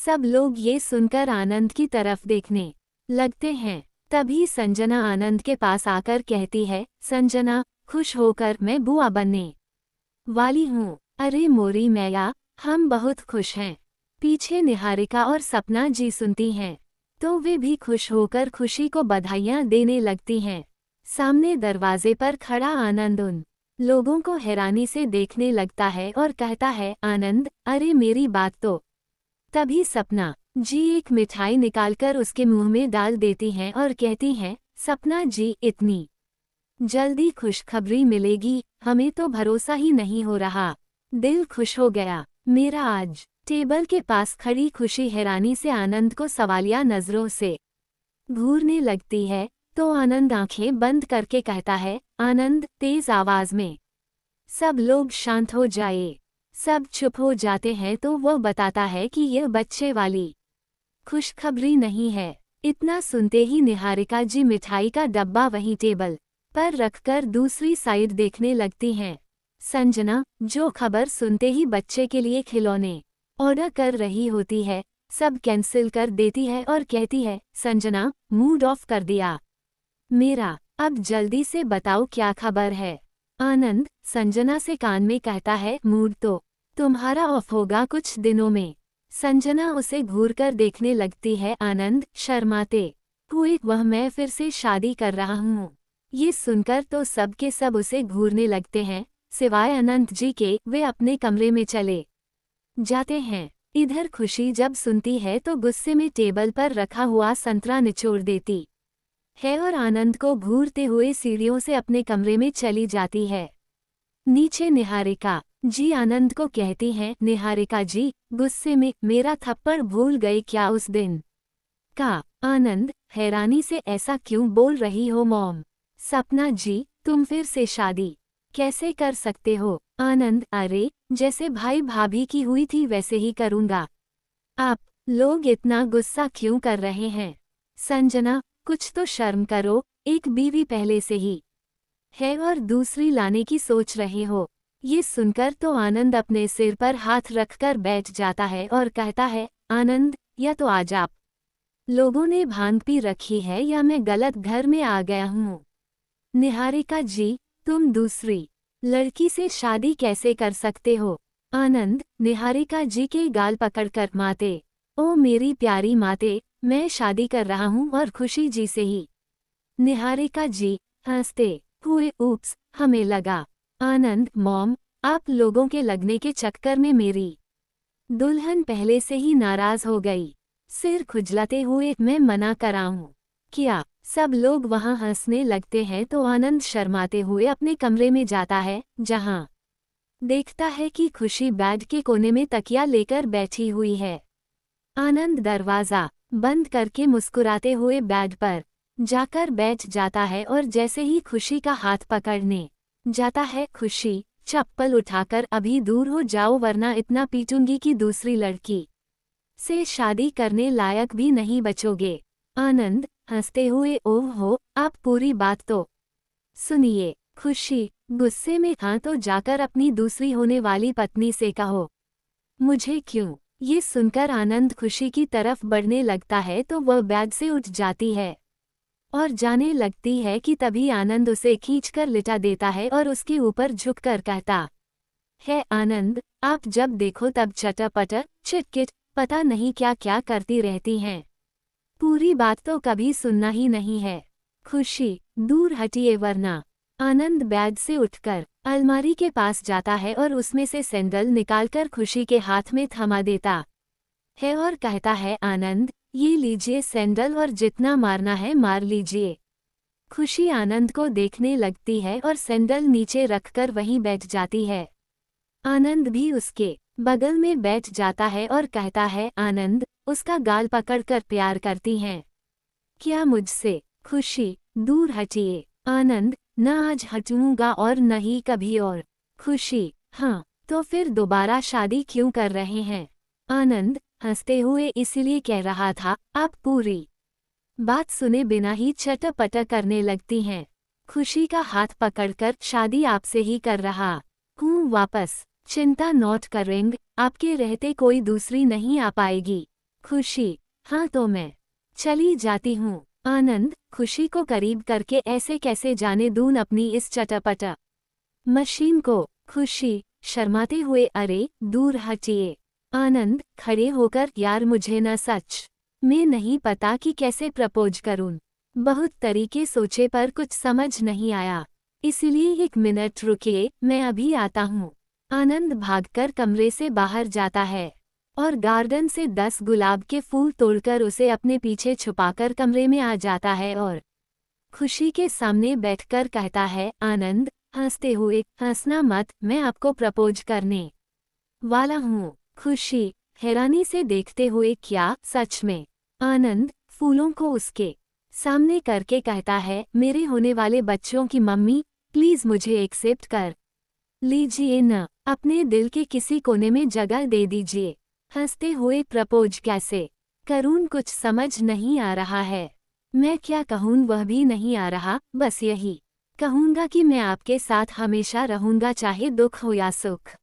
सब लोग ये सुनकर आनंद की तरफ देखने लगते हैं। तभी संजना आनंद के पास आकर कहती है, संजना, खुश होकर मैं बुआ बनने वाली हूँ। अरे मोरी मैया, हम बहुत खुश हैं। पीछे निहारिका और सपना जी सुनती हैं तो वे भी खुश होकर खुशी को बधाइयाँ देने लगती हैं। सामने दरवाजे पर खड़ा आनंद उन लोगों को हैरानी से देखने लगता है और कहता है, आनंद, अरे मेरी बात तो। तभी सपना जी एक मिठाई निकालकर उसके मुंह में डाल देती हैं और कहती हैं, सपना जी, इतनी जल्दी खुशखबरी मिलेगी, हमें तो भरोसा ही नहीं हो रहा। दिल खुश हो गया मेरा आज। टेबल के पास खड़ी खुशी हैरानी से आनंद को सवालिया नजरों से घूरने लगती है तो आनंद आंखें बंद करके कहता है, आनंद, तेज आवाज में। सब लोग शांत हो जाए। सब चुप हो जाते हैं तो वह बताता है कि यह बच्चे वाली खुशखबरी नहीं है। इतना सुनते ही निहारिका जी मिठाई का डब्बा वहीं टेबल पर रखकर दूसरी साइड देखने लगती हैं। संजना, जो खबर सुनते ही बच्चे के लिए खिलौने ऑर्डर कर रही होती है, सब कैंसिल कर देती है और कहती है, संजना, मूड ऑफ कर दिया मेरा, अब जल्दी से बताओ क्या खबर है। आनंद संजना से कान में कहता है, मूड तो तुम्हारा ऑफ होगा कुछ दिनों में। संजना उसे घूरकर देखने लगती है। आनंद शर्माते हुए, वह मैं फिर से शादी कर रहा हूँ। ये सुनकर तो सब के सब उसे घूरने लगते हैं, सिवाय अनंत जी के। वे अपने कमरे में चले जाते हैं। इधर खुशी जब सुनती है तो गुस्से में टेबल पर रखा हुआ संतरा निचोड़ देती है और आनंद को घूरते हुए सीढ़ियों से अपने कमरे में चली जाती है। नीचे निहारिका जी आनंद को कहती हैं, निहारिका जी, गुस्से में मेरा थप्पड़ भूल गए क्या उस दिन का। आनंद हैरानी से, ऐसा क्यों बोल रही हो मॉम। सपना जी, तुम फिर से शादी कैसे कर सकते हो। आनंद, अरे, जैसे भाई भाभी की हुई थी वैसे ही करूँगा। आप लोग इतना गुस्सा क्यों कर रहे हैं। संजना, कुछ तो शर्म करो, एक बीवी पहले से ही है और दूसरी लाने की सोच रहे हो। ये सुनकर तो आनंद अपने सिर पर हाथ रखकर बैठ जाता है और कहता है, आनंद, या तो आज आप लोगों ने भांग पी रखी है या मैं गलत घर में आ गया हूँ। निहारिका जी, तुम दूसरी लड़की से शादी कैसे कर सकते हो। आनंद निहारिका जी के गाल पकड़कर, माते, ओ मेरी प्यारी माते, मैं शादी कर रहा हूँ और खुशी जी से ही। निहारिका जी हंसते हुए, ऊप्स, हमें लगा। आनंद, मॉम, आप लोगों के लगने के चक्कर में मेरी दुल्हन पहले से ही नाराज हो गई। सिर खुजलाते हुए मैं मना कराऊं क्या। सब लोग वहां हंसने लगते हैं तो आनंद शर्माते हुए अपने कमरे में जाता है, जहां देखता है कि खुशी बेड के कोने में तकिया लेकर बैठी हुई है। आनंद दरवाज़ा बंद करके मुस्कुराते हुए बेड पर जाकर बैठ जाता है और जैसे ही खुशी का हाथ पकड़ने जाता है, खुशी, चप्पल उठाकर अभी दूर हो जाओ वरना इतना पीटूंगी कि दूसरी लड़की से शादी करने लायक भी नहीं बचोगे। आनंद हंसते हुए, ओह हो, आप पूरी बात तो सुनिए। खुशी गुस्से में, हाँ तो जाकर अपनी दूसरी होने वाली पत्नी से कहो। मुझे क्यों। ये सुनकर आनंद खुशी की तरफ बढ़ने लगता है तो वह बेड से उठ जाती है और जाने लगती है कि तभी आनंद उसे खींचकर लिटा देता है और उसके ऊपर झुककर कहता है, आनंद, आप जब देखो तब चटर-पटर, चिटकिट, पता नहीं क्या क्या करती रहती हैं। पूरी बात तो कभी सुनना ही नहीं है। खुशी, दूर हटिए वरना। आनंद बेड से उठकर अलमारी के पास जाता है और उसमें से सैंडल निकालकर खुशी के हाथ में थमा देता है और कहता है, आनंद, ये लीजिए सैंडल और जितना मारना है मार लीजिए। खुशी आनंद को देखने लगती है और सैंडल नीचे रखकर वहीं बैठ जाती है। आनंद भी उसके बगल में बैठ जाता है और कहता है, आनंद, उसका गाल पकड़कर प्यार करती हैं क्या मुझसे। खुशी, दूर हटिए। आनंद, न आज हटूंगा और न ही कभी और। खुशी, हाँ, तो फिर दोबारा शादी क्यों कर रहे हैं। आनंद हंसते हुए, इसलिए कह रहा था, आप पूरी बात सुने बिना ही चटर-पटर करने लगती हैं। खुशी का हाथ पकड़कर, शादी आपसे ही कर रहा हूँ वापस। चिंता नॉट करेंगे, आपके रहते कोई दूसरी नहीं आ पाएगी। खुशी, हाँ तो मैं चली जाती हूँ। आनंद, खुशी को करीब करके ऐसे कैसे जाने दूँ अपनी इस चटपटा मशीन को। खुशी, शर्माते हुए, अरे दूर हटिए। आनंद, खड़े होकर, यार मुझे न सच में नहीं पता कि कैसे प्रपोज करूं। बहुत तरीके सोचे पर कुछ समझ नहीं आया, इसलिए 1 मिनट रुकिए, मैं अभी आता हूँ। आनंद भागकर कमरे से बाहर जाता है और गार्डन से 10 गुलाब के फूल तोड़कर उसे अपने पीछे छुपाकर कमरे में आ जाता है और खुशी के सामने बैठकर कहता है, आनंद, हंसते हुए, हंसना मत, मैं आपको प्रपोज करने वाला हूँ। खुशी, हैरानी से देखते हुए, क्या सच में? आनंद, फूलों को उसके सामने करके कहता है, मेरे होने वाले बच्चों की मम्मी, प्लीज मुझे एक्सेप्ट कर लीजिए न, अपने दिल के किसी कोने में जगह दे दीजिए। हंसते हुए, प्रपोज कैसे करूँ कुछ समझ नहीं आ रहा है। मैं क्या कहूँ वह भी नहीं आ रहा, बस यही कहूँगा कि मैं आपके साथ हमेशा रहूँगा, चाहे दुख हो या सुख।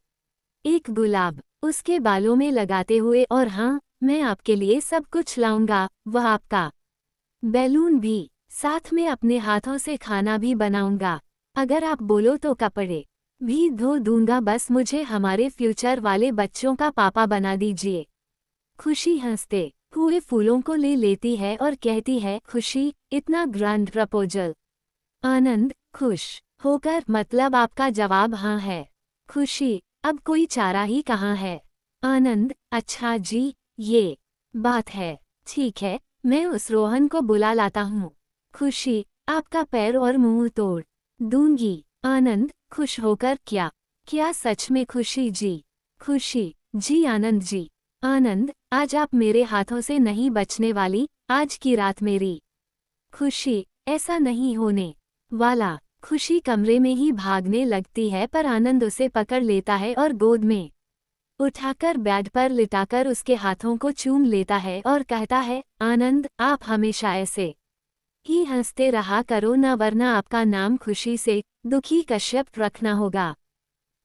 1 गुलाब उसके बालों में लगाते हुए, और हाँ, मैं आपके लिए सब कुछ लाऊंगा, वह आपका बैलून भी, साथ में अपने हाथों से खाना भी बनाऊंगा। अगर आप बोलो तो कपड़े भी धो दूंगा, बस मुझे हमारे फ्यूचर वाले बच्चों का पापा बना दीजिए। खुशी हंसते हुए फूलों को ले लेती है और कहती है, खुशी, इतना ग्रैंड प्रपोजल। आनंद, खुश होकर, मतलब आपका जवाब हाँ है। खुशी, अब कोई चारा ही कहाँ है। आनंद, अच्छा जी, ये बात है। ठीक है, मैं उस रोहन को बुला लाता हूँ। खुशी, आपका पैर और मुंह तोड़ दूंगी। आनंद, खुश होकर, क्या क्या सच में खुशी जी? खुशी, जी आनंद जी। आनंद, आज आप मेरे हाथों से नहीं बचने वाली, आज की रात मेरी। खुशी, ऐसा नहीं होने वाला। खुशी कमरे में ही भागने लगती है, पर आनंद उसे पकड़ लेता है और गोद में उठाकर बेड पर लिटाकर उसके हाथों को चूम लेता है और कहता है, आनंद, आप हमेशा ऐसे ही हंसते रहा करो न, वरना आपका नाम खुशी से दुखी कश्यप रखना होगा।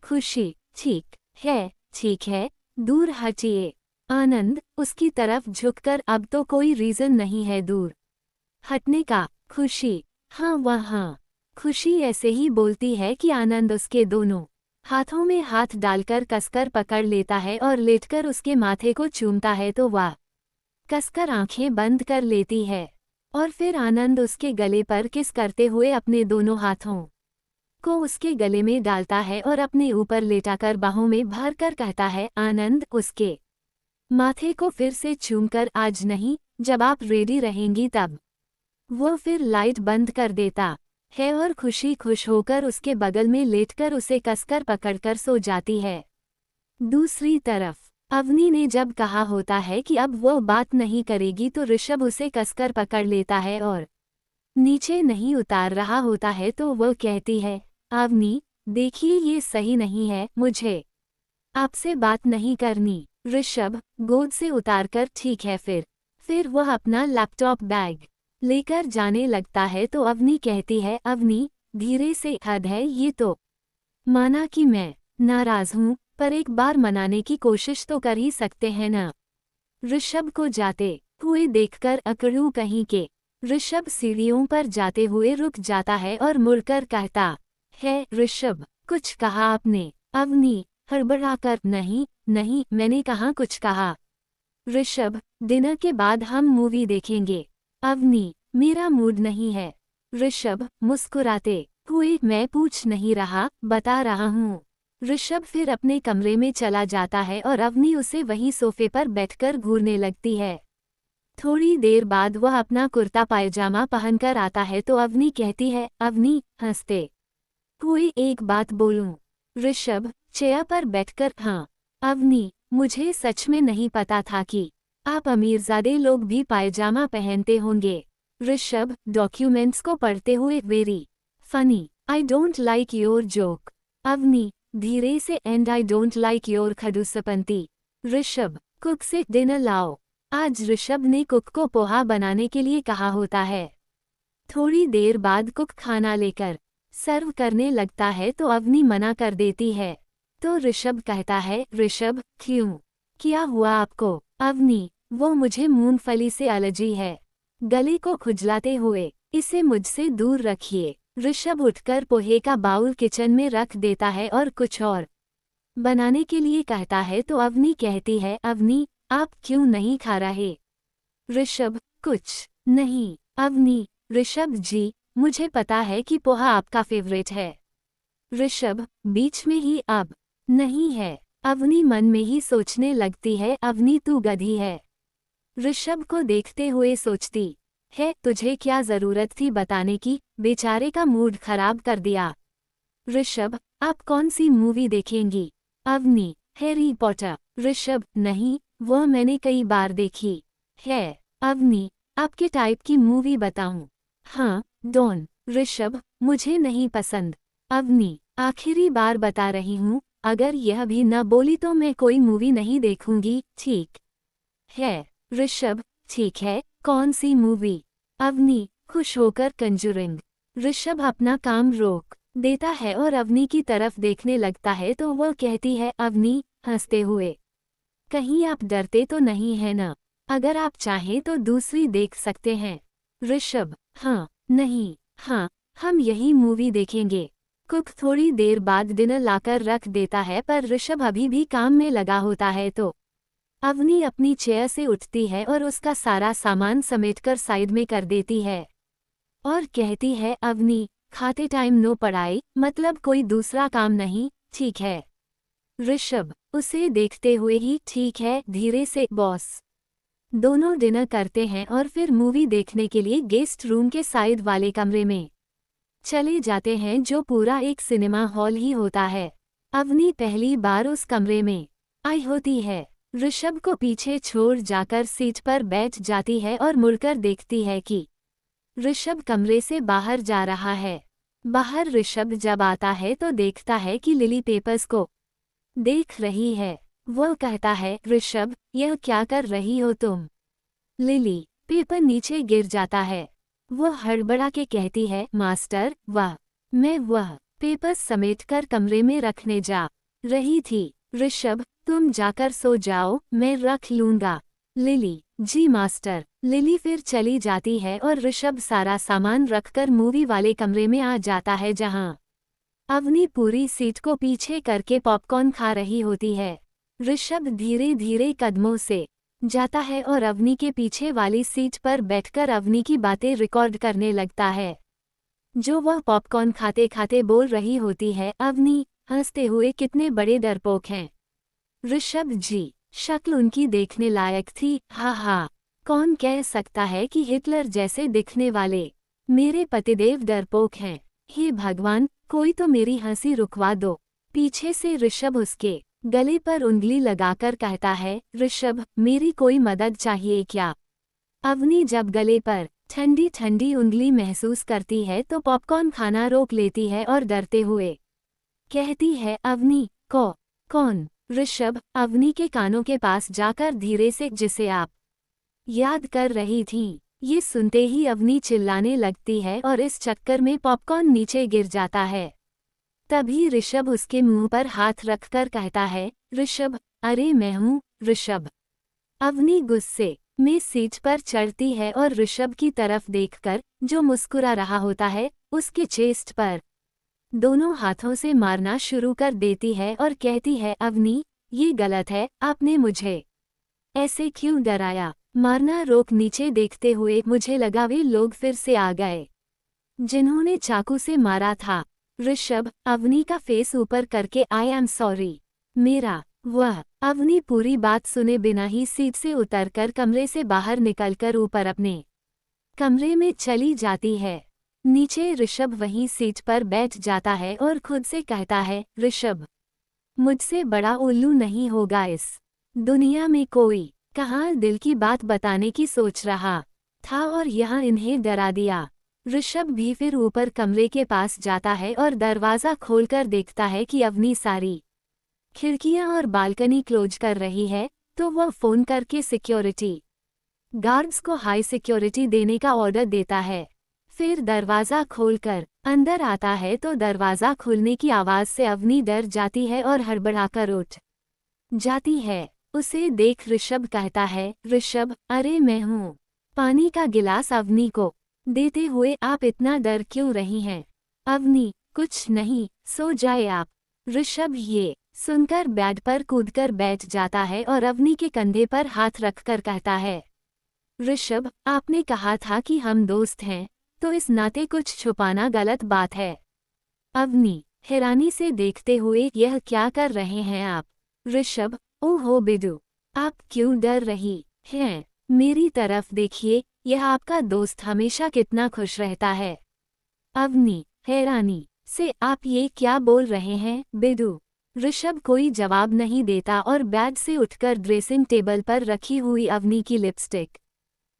खुशी, ठीक है, दूर हटिए। आनंद, उसकी तरफ झुककर, अब तो कोई रीजन नहीं है दूर हटने का। खुशी, हाँ वहाँ। खुशी ऐसे ही बोलती है कि आनंद उसके दोनों हाथों में हाथ डालकर कसकर पकड़ लेता है और लेटकर उसके माथे को चूमता है, तो वह कसकर आंखें बंद कर लेती है और फिर आनंद उसके गले पर किस करते हुए अपने दोनों हाथों को उसके गले में डालता है और अपने ऊपर लेटाकर बाहों में भरकर कहता है, आनंद, उसके माथे को फिर से चूमकर, आज नहीं, जब आप रेडी रहेंगी तब। वो फिर लाइट बंद कर देता है और खुशी खुश होकर उसके बगल में लेटकर उसे कसकर पकड़कर सो जाती है। दूसरी तरफ अवनी ने जब कहा होता है कि अब वो बात नहीं करेगी, तो ऋषभ उसे कसकर पकड़ लेता है और नीचे नहीं उतार रहा होता है, तो वो कहती है, अवनी, देखिए ये सही नहीं है, मुझे आपसे बात नहीं करनी। ऋषभ गोद से उतारकर, ठीक है फिर वह अपना लैपटॉप बैग लेकर जाने लगता है, तो अवनी कहती है, अवनी, धीरे से, हद है ये तो। माना कि मैं नाराज हूँ, पर एक बार मनाने की कोशिश तो कर ही सकते हैं ना। ऋषभ को जाते हुए देखकर अकड़ू कहीं के ऋषभ सीढ़ियों पर जाते हुए रुक जाता है और मुड़कर कहता है, ऋषभ, कुछ कहा आपने? अवनी हड़बड़ाकर, नहीं, मैंने कहाँ कुछ कहा। ऋषभ, डिनर के बाद हम मूवी देखेंगे। अवनी, मेरा मूड नहीं है। ऋषभ मुस्कुराते हुए, मैं पूछ नहीं रहा, बता रहा हूँ। ऋषभ फिर अपने कमरे में चला जाता है और अवनी उसे वहीं सोफे पर बैठकर घूरने लगती है। थोड़ी देर बाद वह अपना कुर्ता पायजामा पहनकर आता है, तो अवनी कहती है, अवनी, हंसते हुए, एक बात बोलूं? ऋषभ चेयर पर बैठकर, हाँ। अवनी, मुझे सच में नहीं पता था कि आप अमीरजादे लोग भी पायजामा पहनते होंगे। ऋषभ डॉक्यूमेंट्स को पढ़ते हुए, very funny, I don't like your joke. Avni धीरे से, and I don't like your खडूसपंती। ऋषभ, कुक से डिनर लाओ। आज ऋषभ ने कुक को पोहा बनाने के लिए कहा होता है। थोड़ी देर बाद कुक खाना लेकर सर्व करने लगता है, तो अवनी मना कर देती है। तो ऋषभ कहता है, ऋषभ, क्यों, क्या हुआ आपको? अवनी, वो मुझे मूंगफली से एलर्जी है। गले को खुजलाते हुए, इसे मुझसे दूर रखिए। ऋषभ उठकर पोहे का बाउल किचन में रख देता है और कुछ और बनाने के लिए कहता है तो अवनी कहती है, अवनी आप क्यों नहीं खा रहे? ऋषभ, कुछ नहीं। अवनी, ऋषभ जी, मुझे पता है कि पोहा आपका फेवरेट है। ऋषभ, बीच में ही अब नहीं है। अवनी मन में ही सोचने लगती है, अवनी तू गधी है। ऋषभ को देखते हुए सोचती है, तुझे क्या जरूरत थी बताने की, बेचारे का मूड खराब कर दिया। ऋषभ, आप कौन सी मूवी देखेंगी? Avani, Harry Potter. ऋषभ, नहीं, वो मैंने कई बार देखी है। अवनी, आपके टाइप की मूवी बताऊं? हाँ, डॉन। ऋषभ, मुझे नहीं पसंद। अवनी, आखिरी बार बता रही हूँ, अगर यह भी न बोली तो मैं कोई मूवी नहीं देखूंगी, ठीक है? ऋषभ, ठीक है, कौन सी मूवी? अवनी, खुश होकर कंजूरिंग। ऋषभ अपना काम रोक देता है और अवनी की तरफ देखने लगता है तो वह कहती है, अवनी, हंसते हुए, कहीं आप डरते तो नहीं है ना? अगर आप चाहें तो दूसरी देख सकते हैं। ऋषभ, हाँ, नहीं, हाँ, हम यही मूवी देखेंगे। कुक थोड़ी देर बाद डिनर लाकर रख देता है पर ऋषभ अभी भी काम में लगा होता है तो अवनी अपनी चेयर से उठती है और उसका सारा सामान समेटकर साइड में कर देती है और कहती है, अवनी, खाते टाइम नो पढ़ाई, मतलब कोई दूसरा काम नहीं, ठीक है? ऋषभ, उसे देखते हुए ही, ठीक है, धीरे से बॉस। दोनों डिनर करते हैं और फिर मूवी देखने के लिए गेस्ट रूम के साइड वाले कमरे में चले जाते हैं जो पूरा एक सिनेमा हॉल ही होता है। अवनी पहली बार उस कमरे में आई होती है। ऋषभ को पीछे छोड़ जाकर सीट पर बैठ जाती है और मुड़कर देखती है कि ऋषभ कमरे से बाहर जा रहा है। बाहर ऋषभ जब आता है तो देखता है कि लिली पेपर्स को देख रही है। वह कहता है, ऋषभ, यह क्या कर रही हो तुम? लिली, पेपर नीचे गिर जाता है। वह हड़बड़ा के कहती है, मास्टर, मैं वह पेपर समेटकर कमरे में रखने जा रही थी। ऋषभ, तुम जाकर सो जाओ, मैं रख लूंगा। लिली, जी मास्टर। लिली फिर चली जाती है और ऋषभ सारा सामान रखकर मूवी वाले कमरे में आ जाता है जहां अवनी पूरी सीट को पीछे करके पॉपकॉर्न खा रही होती है। ऋषभ धीरे धीरे कदमों से जाता है और अवनी के पीछे वाली सीट पर बैठकर अवनी की बातें रिकॉर्ड करने लगता है जो वह पॉपकॉर्न खाते खाते बोल रही होती है, अवनी, हंसते हुए कितने बड़े डरपोक हैं। ऋषभ जी, शक्ल उनकी देखने लायक थी, हा हा। कौन कह सकता है कि हिटलर जैसे दिखने वाले मेरे पतिदेव डरपोक हैं। हे भगवान, कोई तो मेरी हंसी रुकवा दो। पीछे से ऋषभ उसके गले पर उंगली लगाकर कहता है, ऋषभ, मेरी कोई मदद चाहिए क्या? अवनी जब गले पर ठंडी ठंडी उंगली महसूस करती है तो पॉपकॉर्न खाना रोक लेती है और डरते हुए कहती है, अवनी, कौन? ऋषभ अवनी के कानों के पास जाकर धीरे से, जिसे आप याद कर रही थीं। ये सुनते ही अवनी चिल्लाने लगती है और इस चक्कर में पॉपकॉर्न नीचे गिर जाता है। तभी ऋषभ उसके मुंह पर हाथ रखकर कहता है, ऋषभ, अरे मैं हूँ ऋषभ। अवनी गुस्से में सीट पर चढ़ती है और ऋषभ की तरफ देखकर, जो मुस्कुरा रहा होता है, उसके चेस्ट पर दोनों हाथों से मारना शुरू कर देती है और कहती है, अवनी, ये गलत है, आपने मुझे ऐसे क्यों डराया? मारना रोक। नीचे देखते हुए मुझे लगा वे लोग फिर से आ गए जिन्होंने चाकू से मारा था। ऋषभ अवनी का फेस ऊपर करके, आई एम सॉरी मेरा वह। अवनी पूरी बात सुने बिना ही सीट से उतरकर कमरे से बाहर निकलकर ऊपर अपने कमरे में चली जाती है। नीचे ऋषभ वहीं सीट पर बैठ जाता है और खुद से कहता है, ऋषभ, मुझसे बड़ा उल्लू नहीं होगा इस दुनिया में कोई। कहाँ दिल की बात बताने की सोच रहा था और यहाँ इन्हें डरा दिया। ऋषभ भी फिर ऊपर कमरे के पास जाता है और दरवाज़ा खोलकर देखता है कि अवनी सारी खिड़कियां और बालकनी क्लोज कर रही है, तो वह फ़ोन करके सिक्योरिटी गार्ड्स को हाई सिक्योरिटी देने का ऑर्डर देता है। फिर दरवाज़ा खोलकर अंदर आता है तो दरवाज़ा खुलने की आवाज़ से अवनी डर जाती है और हड़बड़ाकर उठ जाती है। उसे देख ऋषभ कहता है, ऋषभ, अरे मैं हूँ। पानी का गिलास अवनी को देते हुए, आप इतना डर क्यों रही हैं? अवनी, कुछ नहीं, सो जाए आप। ऋषभ ये सुनकर बेड पर कूदकर बैठ जाता है और अवनी के कंधे पर हाथ रखकर कहता है, ऋषभ, आपने कहा था कि हम दोस्त हैं, तो इस नाते कुछ छुपाना गलत बात है। अवनी हैरानी से देखते हुए, यह क्या कर रहे हैं आप? ऋषभ, ओहो बिडू, आप क्यों डर रही हैं? मेरी तरफ देखिए, यह आपका दोस्त हमेशा कितना खुश रहता है। अवनी हैरानी से, आप ये क्या बोल रहे हैं बिडू? ऋषभ कोई जवाब नहीं देता और बेड से उठकर ड्रेसिंग टेबल पर रखी हुई अवनी की लिपस्टिक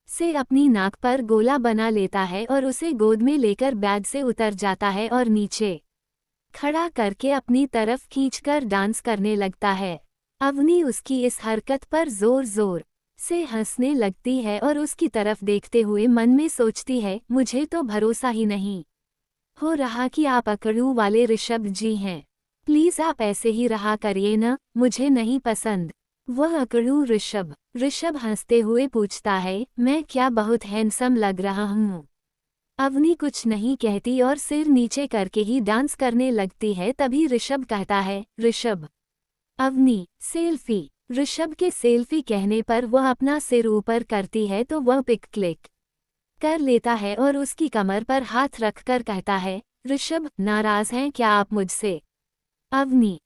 से अपनी नाक पर गोला बना लेता है और उसे गोद में लेकर बेड से उतर जाता है और नीचे खड़ा करके अपनी तरफ खींचकर डांस करने लगता है। अवनी उसकी इस हरकत पर जोर जोर से हंसने लगती है और उसकी तरफ देखते हुए मन में सोचती है, मुझे तो भरोसा ही नहीं हो रहा कि आप अकड़ू वाले ऋषभ जी हैं। प्लीज आप ऐसे ही रहा करिए ना, मुझे नहीं पसंद। वह अकड़ू ऋषभ। ऋषभ हंसते हुए पूछता है, मैं क्या बहुत हैंडसम लग रहा हूँ? अवनी कुछ नहीं कहती और सिर नीचे करके ही डांस करने लगती है। तभी ऋषभ कहता है, ऋषभ। अवनी सेल्फी। ऋषभ के सेल्फी कहने पर वह अपना सिर ऊपर करती है तो वह पिक क्लिक कर लेता है और उसकी कमर पर हाथ रखकर कहता है, ऋषभ, नाराज हैं क्या आप मुझसे? अवनी,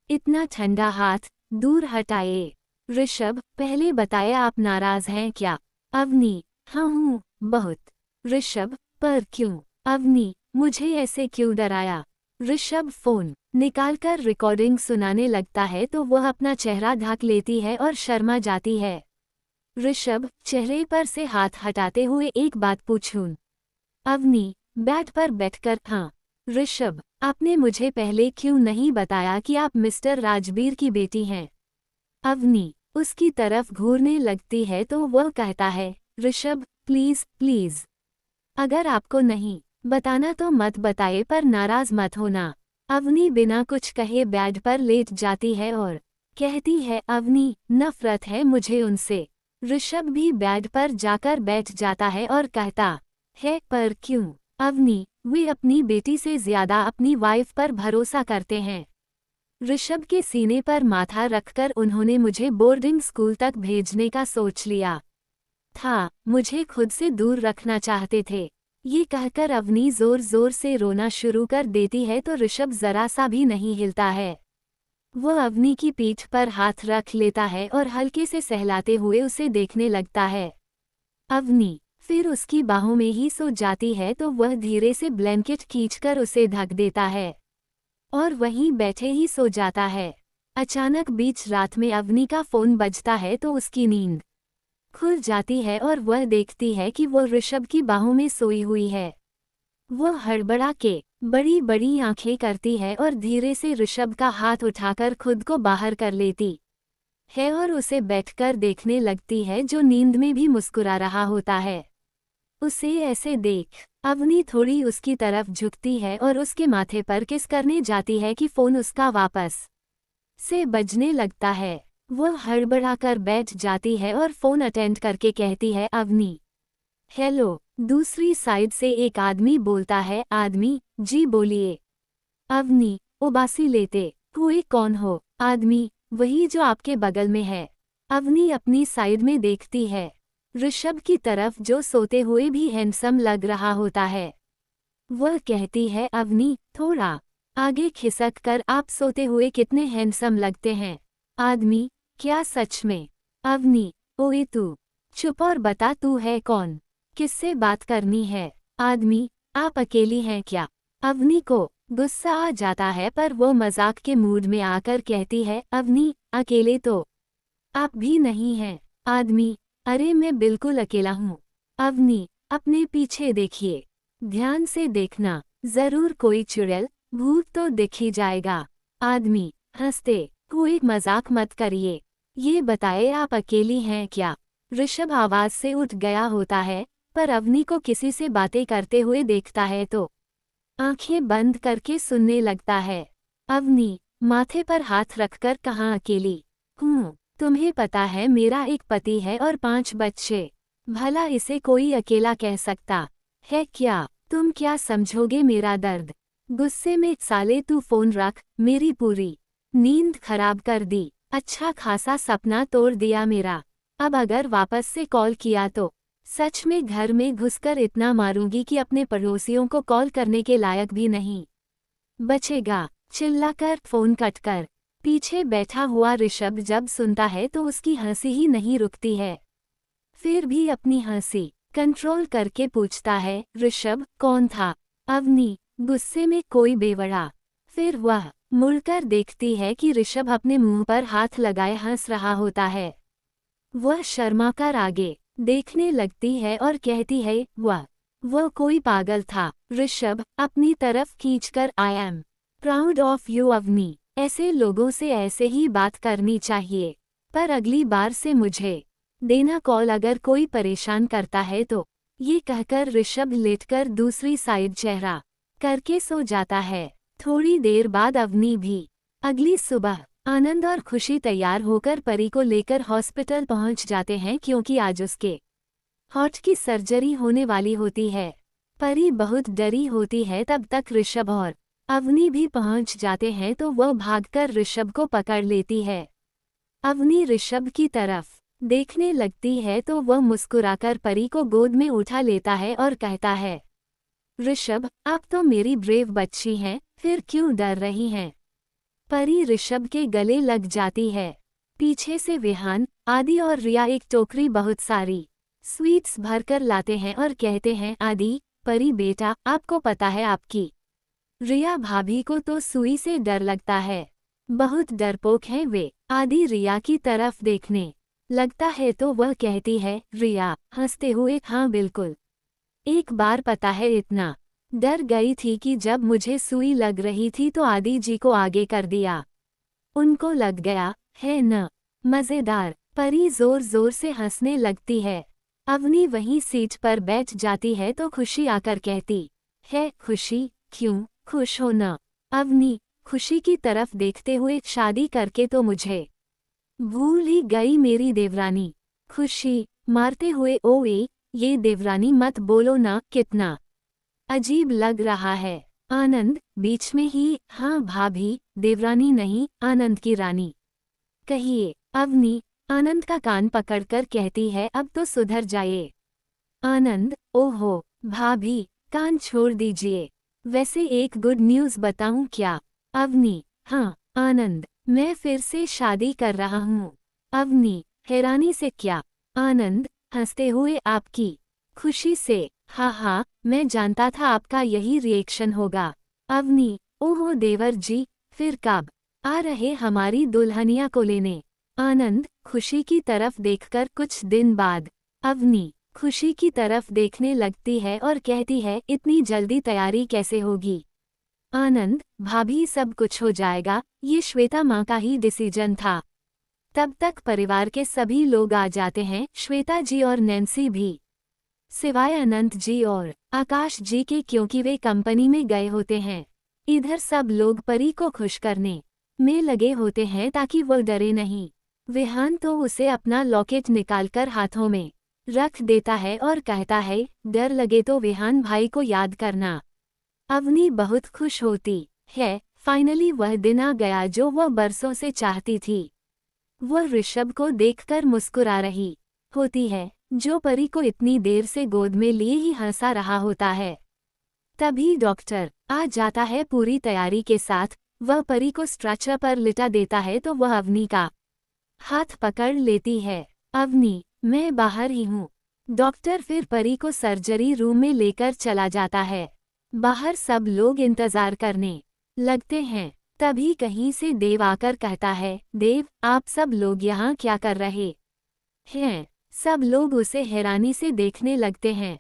इतना ठंडा हाथ दूर हटाए। ऋषभ, पहले बताए आप नाराज हैं क्या? अवनी, हाँ हूँ, बहुत। ऋषभ, पर क्यों? अवनी, मुझे ऐसे क्यों डराया? ऋषभ फोन निकालकर रिकॉर्डिंग सुनाने लगता है तो वह अपना चेहरा ढक लेती है और शर्मा जाती है। ऋषभ चेहरे पर से हाथ हटाते हुए, एक बात पूछूं? अवनी बेड पर बैठकर, हाँ। ऋषभ, आपने मुझे पहले क्यों नहीं बताया कि आप मिस्टर राजबीर की बेटी हैं? अवनी उसकी तरफ घूरने लगती है तो वह कहता है, ऋषभ, प्लीज प्लीज, अगर आपको नहीं बताना तो मत बताइए, पर नाराज मत होना। अवनी बिना कुछ कहे बेड पर लेट जाती है और कहती है, अवनी, नफरत है मुझे उनसे। ऋषभ भी बेड पर जाकर बैठ जाता है और कहता है, पर क्यों? अवनी, वे अपनी बेटी से ज्यादा अपनी वाइफ पर भरोसा करते हैं। ऋषभ के सीने पर माथा रखकर उन्होंने मुझे बोर्डिंग स्कूल तक भेजने का सोच लिया था, मुझे खुद से दूर रखना चाहते थे। ये कहकर अवनी जोर जोर से रोना शुरू कर देती है तो ऋषभ जरा सा भी नहीं हिलता है। वह अवनी की पीठ पर हाथ रख लेता है और हल्के से सहलाते हुए उसे देखने लगता है। अवनी फिर उसकी बाहों में ही सो जाती है तो वह धीरे से ब्लैंकेट खींचकर उसे ढक देता है और वहीं बैठे ही सो जाता है। अचानक बीच रात में अवनी का फोन बजता है तो उसकी नींद खुल जाती है और वह देखती है कि वो ऋषभ की बाहों में सोई हुई है। वह हड़बड़ा के बड़ी बड़ी आंखें करती है और धीरे से ऋषभ का हाथ उठाकर खुद को बाहर कर लेती है और उसे बैठकर देखने लगती है, जो नींद में भी मुस्कुरा रहा होता है। उसे ऐसे देख अवनी थोड़ी उसकी तरफ झुकती है और उसके माथे पर किस करने जाती है कि फोन उसका वापस से बजने लगता है। वह हड़बड़ाकर बैठ जाती है और फोन अटेंड करके कहती है, अवनी। हेलो। दूसरी साइड से एक आदमी बोलता है, आदमी जी बोलिए। अवनी उबासी लेते हुए, कौन हो? आदमी, वही जो आपके बगल में है। अवनी अपनी साइड में देखती है ऋषभ की तरफ, जो सोते हुए भी हैंडसम लग रहा होता है। वह कहती है, अवनी थोड़ा आगे खिसक कर, आप सोते हुए कितने हैंडसम लगते हैं। आदमी, क्या सच में? अवनी, ओए तू चुप और बता, तू है कौन? किससे बात करनी है? आदमी, आप अकेली हैं क्या? अवनी को गुस्सा आ जाता है पर वो मजाक के मूड में आकर कहती है, अवनी, अकेले तो आप भी नहीं हैं। आदमी, अरे मैं बिल्कुल अकेला हूँ। अवनी, अपने पीछे देखिए, ध्यान से देखना, जरूर कोई चुड़ैल भूत तो दिख ही जाएगा। आदमी हंसते हुए, मजाक मत करिए, ये बताए आप अकेली हैं क्या? ऋषभ आवाज से उठ गया होता है पर अवनी को किसी से बातें करते हुए देखता है तो आंखें बंद करके सुनने लगता है। अवनी माथे पर हाथ रखकर, कहाँ अकेली हूँ? तुम्हें पता है मेरा एक पति है और 5 बच्चे। भला इसे कोई अकेला कह सकता है क्या? तुम क्या समझोगे मेरा दर्द? गुस्से में साले तू फोन रख, मेरी पूरी नींद खराब कर दी। अच्छा खासा सपना तोड़ दिया मेरा। अब अगर वापस से कॉल किया तो सच में घर में घुसकर इतना मारूंगी कि अपने पड़ोसियों को कॉल करने के लायक भी नहीं बचेगा। चिल्लाकर फोन कट कर। पीछे बैठा हुआ ऋषभ जब सुनता है तो उसकी हंसी ही नहीं रुकती है। फिर भी अपनी हंसी कंट्रोल करके पूछता है, ऋषभ कौन था? अवनी गुस्से में कोई बेवड़ा। फिर वह मुड़कर देखती है कि ऋषभ अपने मुंह पर हाथ लगाए हंस रहा होता है। वह शर्माकर आगे देखने लगती है और कहती है, वह कोई पागल था। ऋषभ अपनी तरफ खींचकर, I am proud of you Avni. ऐसे लोगों से ऐसे ही बात करनी चाहिए। पर अगली बार से मुझे देना कॉल अगर कोई परेशान करता है तो। ये कहकर ऋषभ लेटकर दूसरी साइड चेहरा करके सो जाता है। थोड़ी देर बाद अवनी भी। अगली सुबह आनंद और खुशी तैयार होकर परी को लेकर हॉस्पिटल पहुंच जाते हैं क्योंकि आज उसके हार्ट की सर्जरी होने वाली होती है। परी बहुत डरी होती है। तब तक ऋषभ और अवनी भी पहुंच जाते हैं तो वह भागकर ऋषभ को पकड़ लेती है। अवनी ऋषभ की तरफ देखने लगती है तो वह मुस्कुराकर परी को गोद में उठा लेता है और कहता है, ऋषभ आप तो मेरी ब्रेव बच्ची हैं, फिर क्यों डर रही हैं? परी ऋषभ के गले लग जाती है। पीछे से विहान, आदि और रिया एक टोकरी बहुत सारी स्वीट्स भरकर लाते हैं और कहते हैं, आदि, परी बेटा आपको पता है आपकी रिया भाभी को तो सुई से डर लगता है। बहुत डरपोक हैं वे। आदि रिया की तरफ देखने लगता है तो वह कहती है, रिया हंसते हुए, हाँ बिल्कुल। एक बार पता है इतना डर गई थी कि जब मुझे सुई लग रही थी तो आदि जी को आगे कर दिया। उनको लग गया है न? मजेदार। परी जोर जोर से हंसने लगती है। अवनी वहीं सीट पर बैठ जाती है तो खुशी आकर कहती है, खुशी क्यों खुश हो न? अवनी खुशी की तरफ देखते हुए, शादी करके तो मुझे भूल ही गई मेरी देवरानी। खुशी मारते हुए, ओए ये देवरानी मत बोलो ना, कितना अजीब लग रहा है। आनंद बीच में ही, हाँ भाभी, देवरानी नहीं, आनंद की रानी कहिए। अवनी आनंद का कान पकड़कर कहती है, अब तो सुधर जाइए। आनंद, ओहो भाभी, कान छोड़ दीजिए। वैसे एक गुड न्यूज़ बताऊं क्या? अवनी, हाँ। आनंद, मैं फिर से शादी कर रहा हूँ। अवनी हैरानी से, क्या? आनंद हंसते हुए, आपकी खुशी से, हाँ हाँ, मैं जानता था आपका यही रिएक्शन होगा। अवनी, ओहो देवर जी, फिर कब आ रहे हमारी दुल्हनिया को लेने? आनंद खुशी की तरफ देखकर, कुछ दिन बाद। अवनी खुशी की तरफ देखने लगती है और कहती है, इतनी जल्दी तैयारी कैसे होगी? आनंद, भाभी सब कुछ हो जाएगा, ये श्वेता माँ का ही डिसीजन था। तब तक परिवार के सभी लोग आ जाते हैं, श्वेता जी और नैन्सी भी, सिवाय अनंत जी और आकाश जी के, क्योंकि वे कंपनी में गए होते हैं। इधर सब लोग परी को खुश करने में लगे होते हैं ताकि वो डरे नहीं। विहान तो उसे अपना लॉकेट निकालकर हाथों में रख देता है और कहता है, डर लगे तो विहान भाई को याद करना। अवनी बहुत खुश होती है। फाइनली वह दिन आ गया जो वह बरसों से चाहती थी। वह ऋषभ को देखकर मुस्कुरा रही होती है, जो परी को इतनी देर से गोद में लिए ही हंसा रहा होता है। तभी डॉक्टर आ जाता है पूरी तैयारी के साथ। वह परी को स्ट्रेचर पर लिटा देता है तो वह अवनी का हाथ पकड़ लेती है। अवनी, मैं बाहर ही हूँ। डॉक्टर फिर परी को सर्जरी रूम में लेकर चला जाता है। बाहर सब लोग इंतजार करने लगते हैं। तभी कहीं से देव आकर कहता है, देव आप सब लोग यहाँ क्या कर रहे हैं? सब लोग उसे हैरानी से देखने लगते हैं।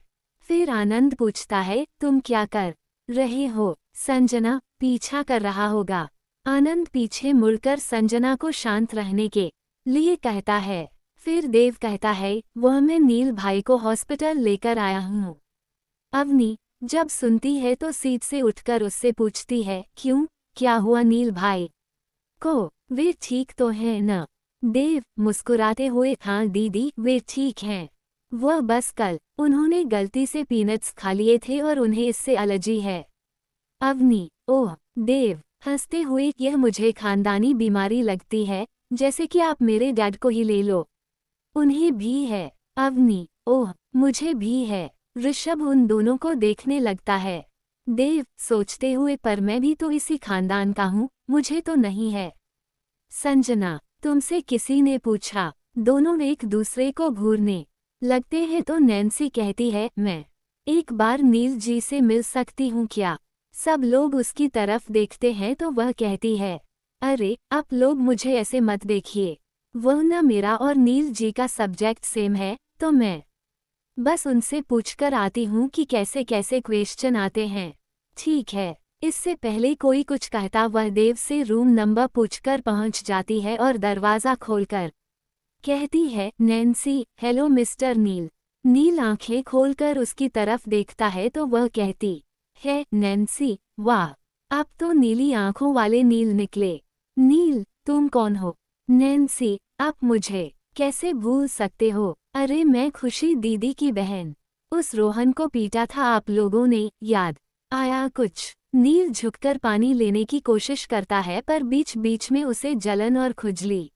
फिर आनंद पूछता है, तुम क्या कर रहे हो? संजना पीछा कर रहा होगा। आनंद पीछे मुड़कर संजना को शांत रहने के लिए कहता है। फिर देव कहता है, वह मैं नील भाई को हॉस्पिटल लेकर आया हूँ। अवनी जब सुनती है तो सीट से उठकर उससे पूछती है, क्यों, क्या हुआ नील भाई को? वे ठीक तो हैं न? देव मुस्कुराते हुए, हाँ दीदी वे ठीक हैं। वह बस कल उन्होंने गलती से पीनट्स खा लिए थे और उन्हें इससे एलर्जी है। अवनी, ओह देव हंसते हुए, यह मुझे खानदानी बीमारी लगती है, जैसे कि आप मेरे डैड को ही ले लो। उन्हें भी है। अवनी, ओह मुझे भी है। ऋषभ उन दोनों को देखने लगता है। देव सोचते हुए, पर मैं भी तो इसी खानदान का हूँ, मुझे तो नहीं है। संजना, तुमसे किसी ने पूछा? दोनों एक दूसरे को घूरने लगते हैं तो नैन्सी कहती है, मैं एक बार नील जी से मिल सकती हूँ क्या? सब लोग उसकी तरफ देखते हैं तो वह कहती है, अरे आप लोग मुझे ऐसे मत देखिए, वह न मेरा और नील जी का सब्जेक्ट सेम है, तो मैं बस उनसे पूछकर आती हूँ कि कैसे कैसे क्वेश्चन आते हैं। ठीक है। इससे पहले कोई कुछ कहता वह देव से रूम नंबर पूछकर पहुँच जाती है और दरवाज़ा खोलकर कहती है, नैन्सी, हेलो मिस्टर नील। नील आंखें खोलकर उसकी तरफ देखता है तो वह कहती है, नैन्सी, वाह, आप तो नीली आंखों वाले नील निकले। नील, तुम कौन हो? नैन्सी, आप मुझे कैसे भूल सकते हो? अरे मैं खुशी दीदी की बहन। उस रोहन को पीटा था आप लोगों ने, याद आया कुछ? नील झुककर पानी लेने की कोशिश करता है पर बीच बीच में उसे जलन और खुजली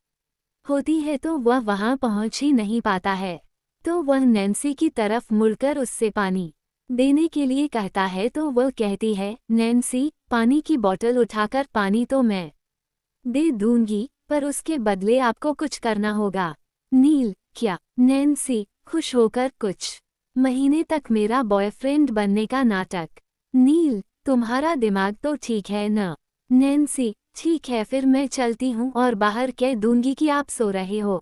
होती है तो वह वहां पहुंच ही नहीं पाता है। तो वह नैन्सी की तरफ मुड़कर उससे पानी देने के लिए कहता है तो वह कहती है, नैन्सी, पानी की बोतल उठाकर पानी तो मैं दे दूंगी, पर उसके बदले आपको कुछ करना होगा। नील, क्या? नैन्सी, खुश होकर, कुछ महीने तक मेरा बॉयफ्रेंड बनने का नाटक। नील, तुम्हारा दिमाग तो ठीक है न? नैन्सी, ठीक है फिर मैं चलती हूँ और बाहर कह दूंगी कि आप सो रहे हो।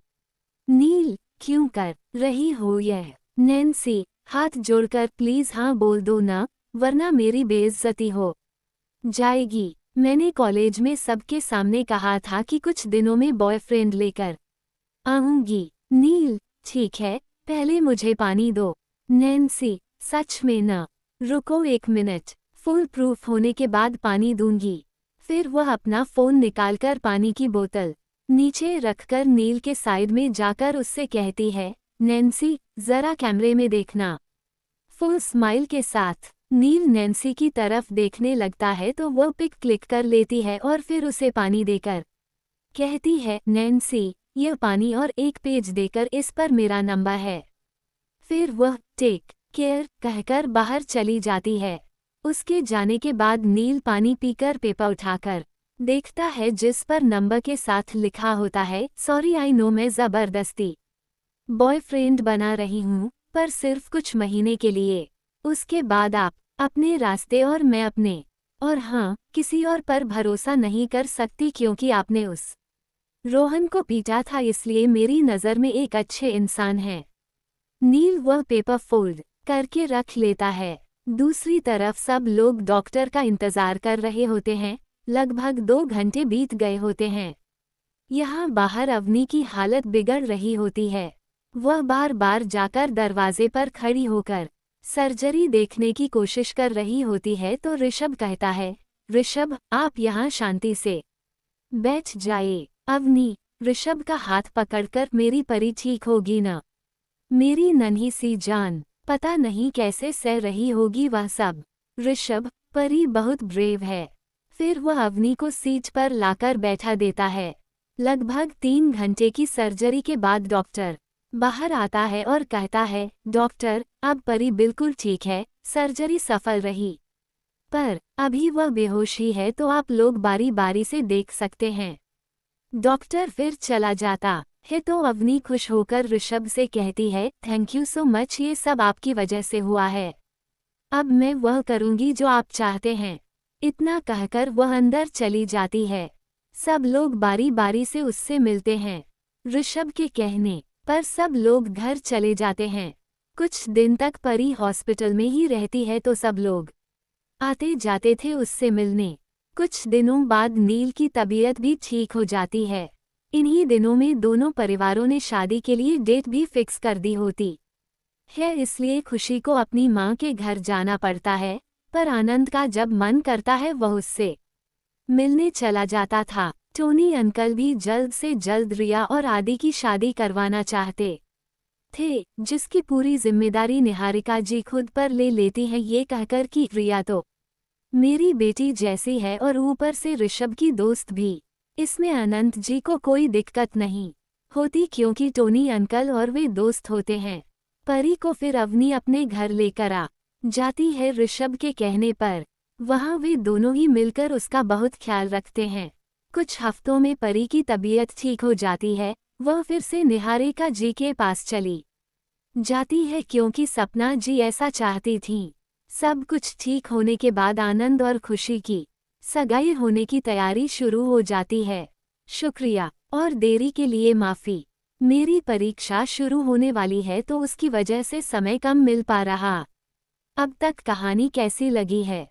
नील, क्यों कर रही हो यह? नैन्सी, हाथ जोड़कर प्लीज हाँ बोल दो ना, वरना मेरी बेइज्जती हो जाएगी। मैंने कॉलेज में सबके सामने कहा था कि कुछ दिनों में बॉयफ्रेंड लेकर आऊंगी। नील, ठीक है, पहले मुझे पानी दो। नैन्सी, सच में न? रुको एक मिनट, फुल प्रूफ होने के बाद पानी दूंगी। फिर वह अपना फ़ोन निकालकर पानी की बोतल नीचे रखकर नील के साइड में जाकर उससे कहती है, नैन्सी, ज़रा कैमरे में देखना। फुल स्माइल के साथ नील नैन्सी की तरफ देखने लगता है तो वह पिक क्लिक कर लेती है और फिर उसे पानी देकर कहती है, नैन्सी, यह पानी और एक पेज देकर इस पर मेरा नंबर है। फिर वह टेक केयर कहकर बाहर चली जाती है। उसके जाने के बाद नील पानी पीकर पेपर उठाकर देखता है जिस पर नंबर के साथ लिखा होता है, सॉरी आई नो मैं ज़बरदस्ती बॉयफ्रेंड बना रही हूँ, पर सिर्फ कुछ महीने के लिए। उसके बाद आप अपने रास्ते और मैं अपने। और हाँ, किसी और पर भरोसा नहीं कर सकती क्योंकि आपने उस रोहन को पीटा था, इसलिए मेरी नज़र में एक अच्छे इंसान हैं। नील वह पेपर फोल्ड करके रख लेता है। दूसरी तरफ सब लोग डॉक्टर का इंतजार कर रहे होते हैं। लगभग 2 घंटे बीत गए होते हैं। यहाँ बाहर अवनी की हालत बिगड़ रही होती है। वह बार बार जाकर दरवाजे पर खड़ी होकर सर्जरी देखने की कोशिश कर रही होती है तो ऋषभ कहता है, ऋषभ, आप यहाँ शांति से बैठ जाइए। अवनी, ऋषभ का हाथ पकड़कर, मेरी परी ठीक होगी न? मेरी नन्ही सी जान, पता नहीं कैसे सह रही होगी वह सब। ऋषभ, परी बहुत ब्रेव है। फिर वह अवनी को सीट पर लाकर बैठा देता है। लगभग 3 घंटे की सर्जरी के बाद डॉक्टर बाहर आता है और कहता है, डॉक्टर, अब परी बिल्कुल ठीक है, सर्जरी सफल रही। पर अभी वह बेहोश ही है तो आप लोग बारी बारी से देख सकते हैं। डॉक्टर फिर चला जाता है तो अवनी खुश होकर ऋषभ से कहती है, थैंक यू सो मच, ये सब आपकी वजह से हुआ है। अब मैं वह करूंगी जो आप चाहते हैं। इतना कहकर वह अंदर चली जाती है। सब लोग बारी बारी से उससे मिलते हैं। ऋषभ के कहने पर सब लोग घर चले जाते हैं। कुछ दिन तक परी हॉस्पिटल में ही रहती है तो सब लोग आते जाते थे उससे मिलने। कुछ दिनों बाद नील की तबीयत भी ठीक हो जाती है। इन्हीं दिनों में दोनों परिवारों ने शादी के लिए डेट भी फिक्स कर दी होती है, इसलिए खुशी को अपनी माँ के घर जाना पड़ता है। पर आनंद का जब मन करता है वह उससे मिलने चला जाता था। टोनी अंकल भी जल्द से जल्द रिया और आदि की शादी करवाना चाहते थे, जिसकी पूरी जिम्मेदारी निहारिका जी खुद पर ले लेती हैं, ये कहकर कि रिया तो मेरी बेटी जैसी है और ऊपर से ऋषभ की दोस्त भी। इसमें अनंत जी को कोई दिक्कत नहीं होती क्योंकि टोनी अंकल और वे दोस्त होते हैं। परी को फिर अवनी अपने घर लेकर आ जाती है ऋषभ के कहने पर। वहाँ वे दोनों ही मिलकर उसका बहुत ख्याल रखते हैं। कुछ हफ्तों में परी की तबीयत ठीक हो जाती है। वह फिर से निहारिका जी के पास चली जाती है क्योंकि सपना जी ऐसा चाहती थीं। सब कुछ ठीक होने के बाद आनंद और खुशी की सगाई होने की तैयारी शुरू हो जाती है। शुक्रिया और देरी के लिए माफ़ी। मेरी परीक्षा शुरू होने वाली है तो उसकी वजह से समय कम मिल पा रहा। अब तक कहानी कैसी लगी है